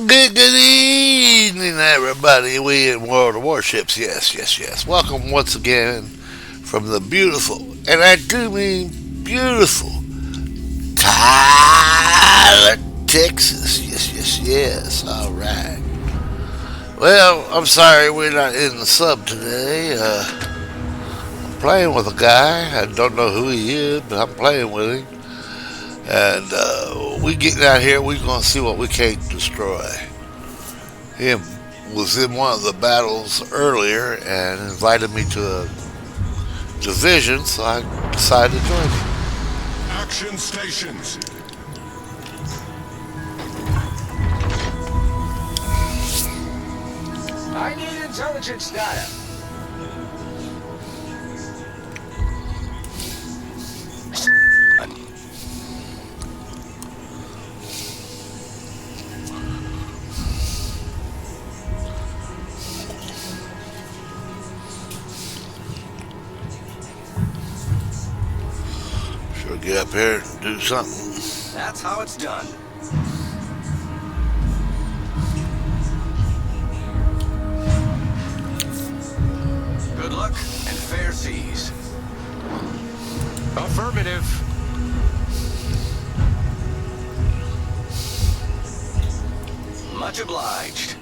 Good evening, everybody. We in World of Warships. Yes. Welcome once again from the beautiful, and I do mean beautiful, Tyler, Texas. Yes. All right. Well, I'm sorry we're not in the sub today. I'm playing with a guy. I don't know who he is, but I'm playing with him. And we getting out here. We're gonna see what we can't destroy. Him was in one of the battles earlier and invited me to a division, so I decided to join him. Action stations. I need intelligence data. Should get up here and do something. That's how it's done. Good luck and fair seas. Affirmative. Much obliged.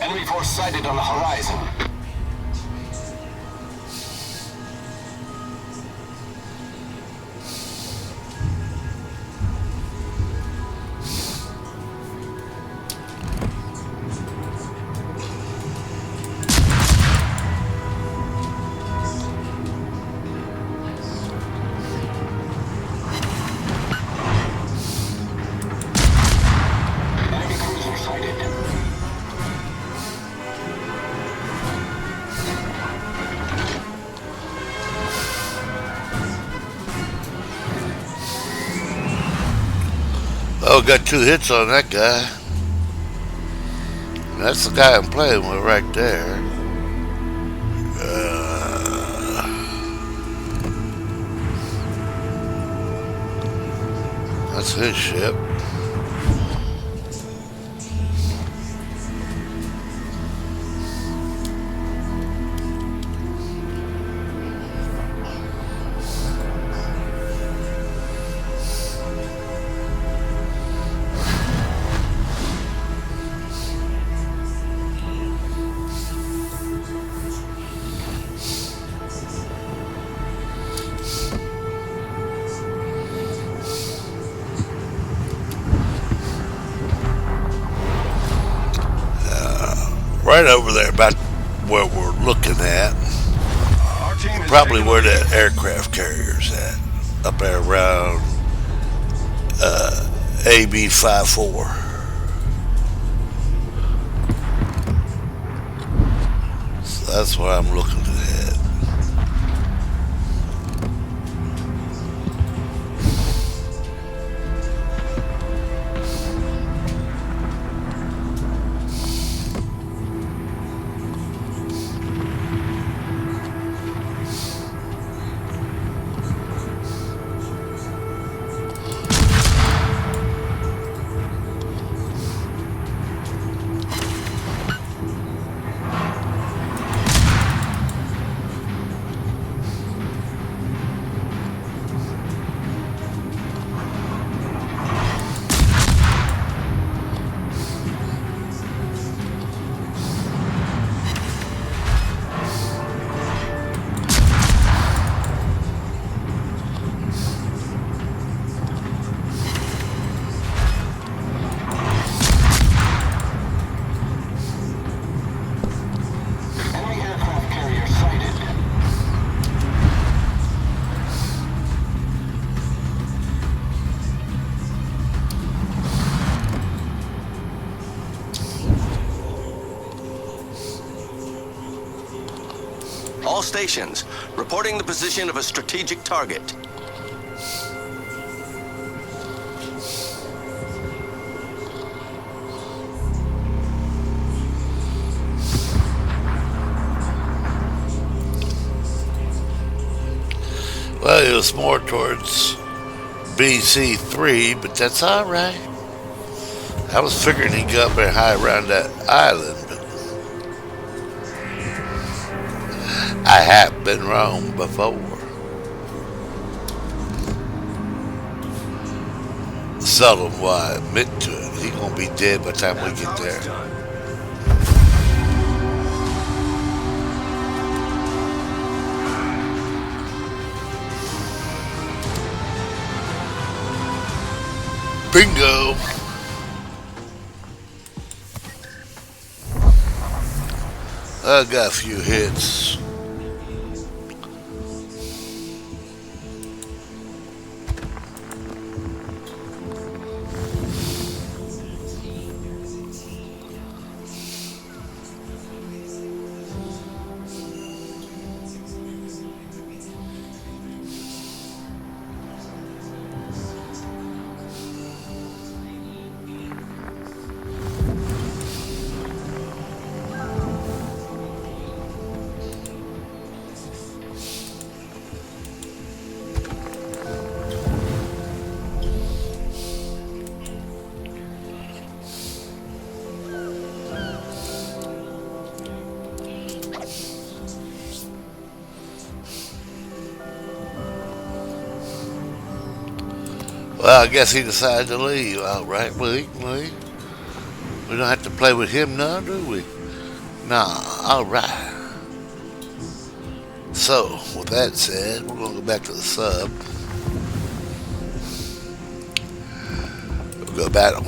Enemy force sighted on the horizon. Enemy cruiser sighted. Oh, got 2 hits on that guy. That's the guy I'm playing with right there. That's his ship. Right over there, about where we're looking at. Our team is Probably taking where the that aircraft carrier's at. Up there around AB 54. So that's where I'm looking to head. All stations, reporting the position of a strategic target. Well, it was more towards BC3, but that's alright. I was figuring he'd go up there high around that island, but I have been wrong before. Seldom will I admit to it. He's gonna be dead by the time we get there. Bingo! I got a few hits. Well, I guess he decided to leave. All right, well, he can leave. We don't have to play with him now, do we? Nah, all right. So, with that said, we're going to go back to the sub. We'll go battle.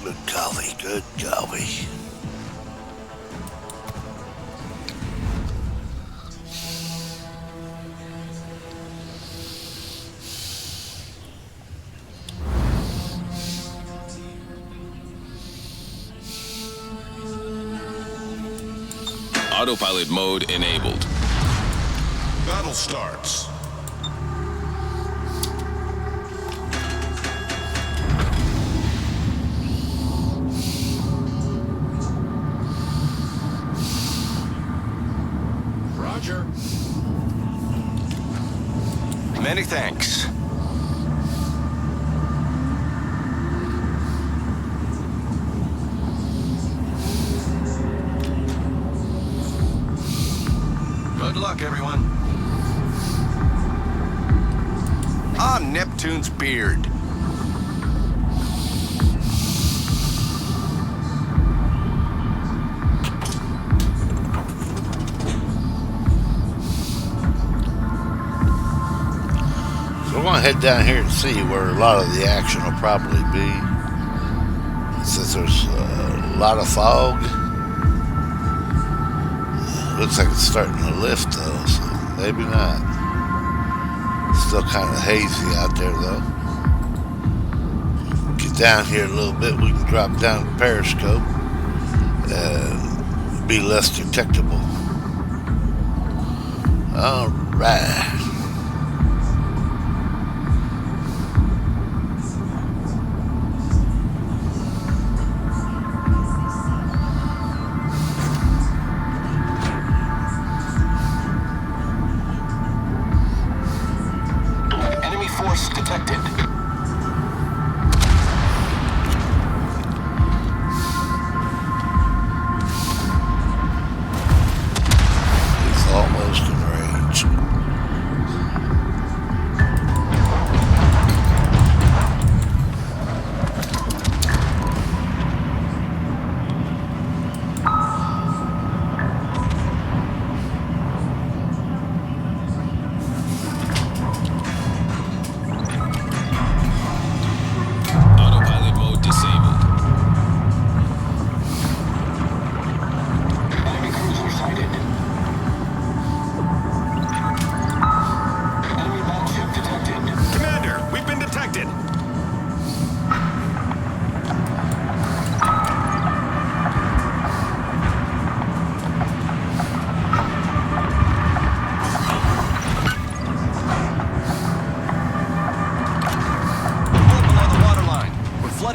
Good coffee, good coffee. Autopilot mode enabled. Battle starts. Roger. Many thanks. Good luck, everyone. On Neptune's beard. We're going to head down here and see where a lot of the action will probably be. Since there's a lot of fog. Looks like it's starting to lift though, so maybe not. Still kind of hazy out there though. Get down here a little bit, we can drop down the periscope and be less detectable. Alright. Force detected. He's almost in range.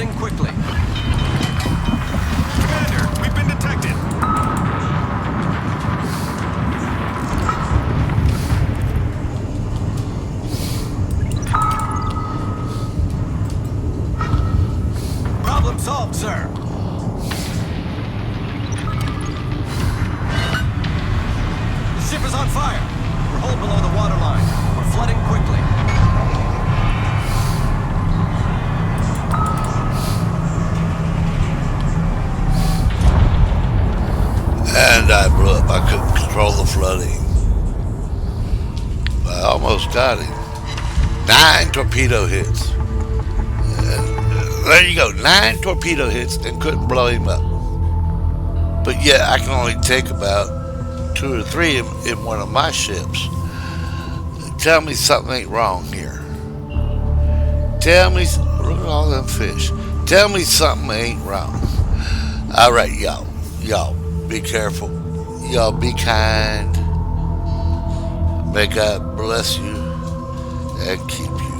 flooding quickly. Commander, we've been detected. Problem solved, sir. The ship is on fire. We're hull below the waterline. We're flooding quickly. And I blew up. I couldn't control the flooding. I almost got him. 9 torpedo hits. There you go. 9 torpedo hits and couldn't blow him up. But yet I can only take about 2 or 3 in one of my ships. Tell me something ain't wrong here. Tell me, look at all them fish. Tell me something ain't wrong. All right, y'all. Y'all, be careful. Y'all be kind. May God bless you and keep you.